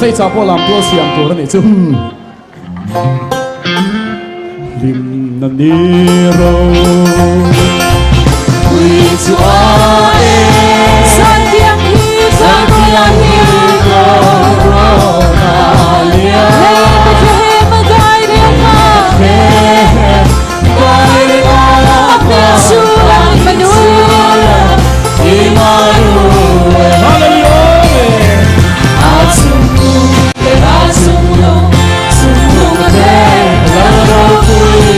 xây cha po làm tua siam tua này chứ lim nan ni ro quy chúa san tiang hi san tiang hi ro na lia le ke ma gai de ma gai de ma pe su ang manu Emmanuel hallelujah asunu asunu sunu de la ro kui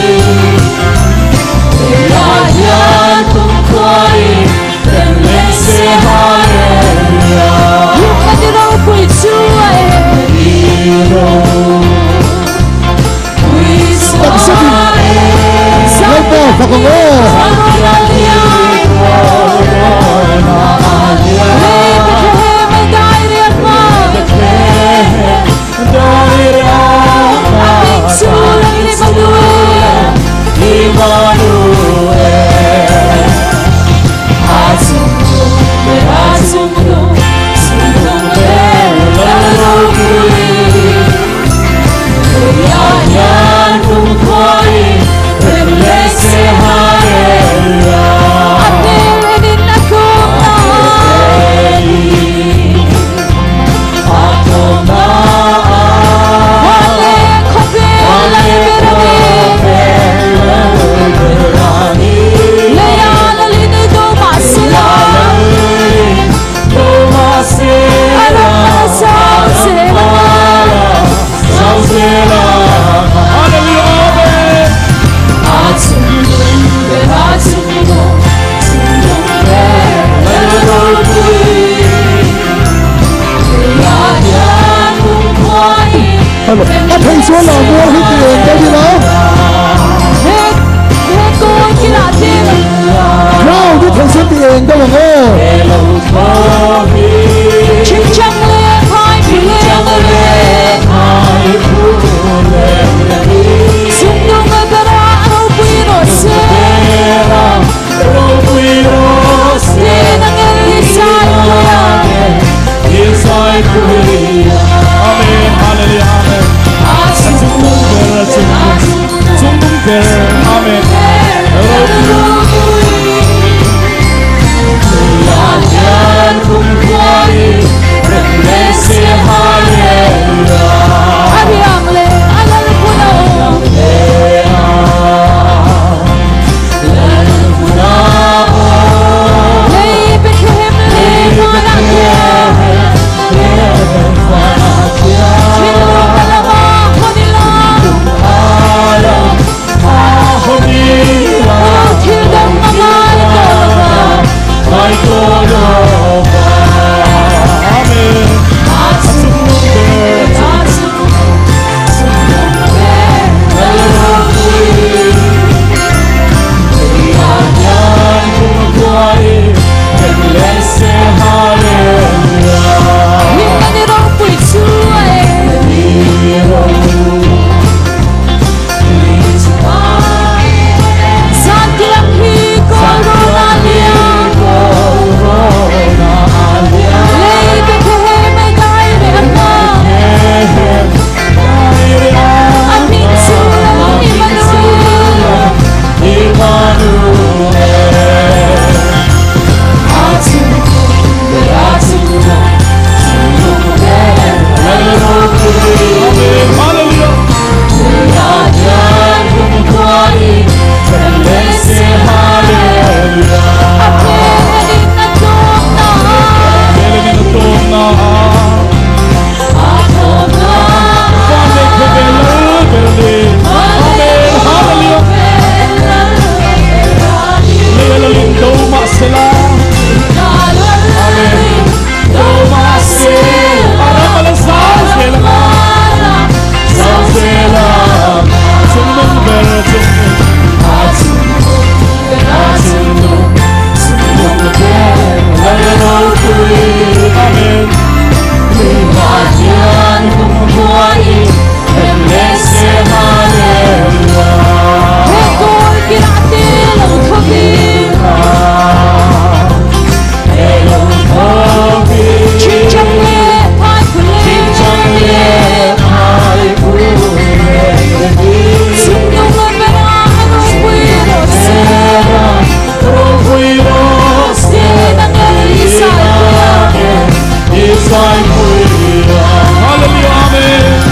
la yan tum koi den le se hallelujah kadiro kui chua iro kui sa sa po Hãy xuống lò mua hết tiền cho đi đó. hết tôi chỉ là tiền. Nào đi thằng số tiền cho mọi người. Chim trăng lên hai phi lên. Sung đông ở bên áo quy nổi xe. Tiền đang nghe sai quê. Amen hallelujah amen amen Hallelujah, amen.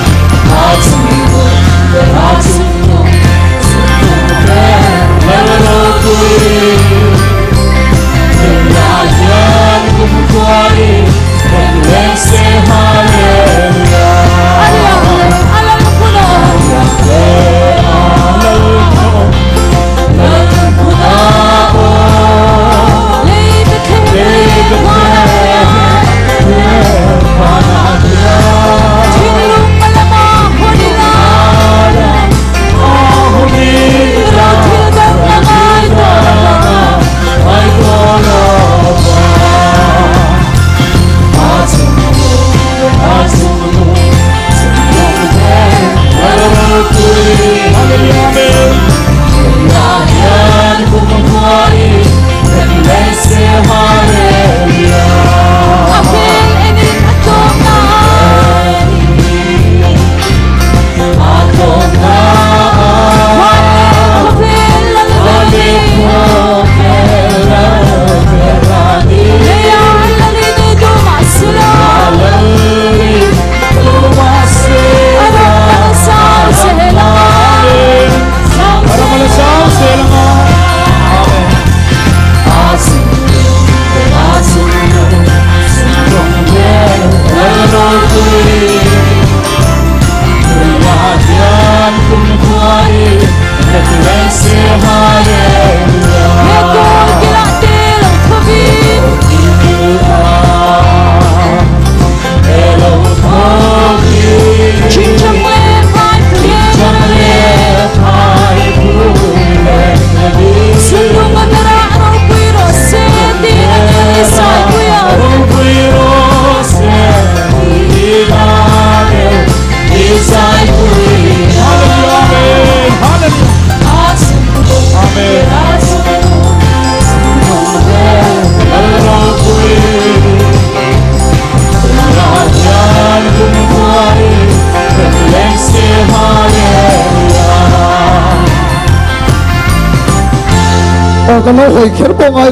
Cái lối hồi khép bông ai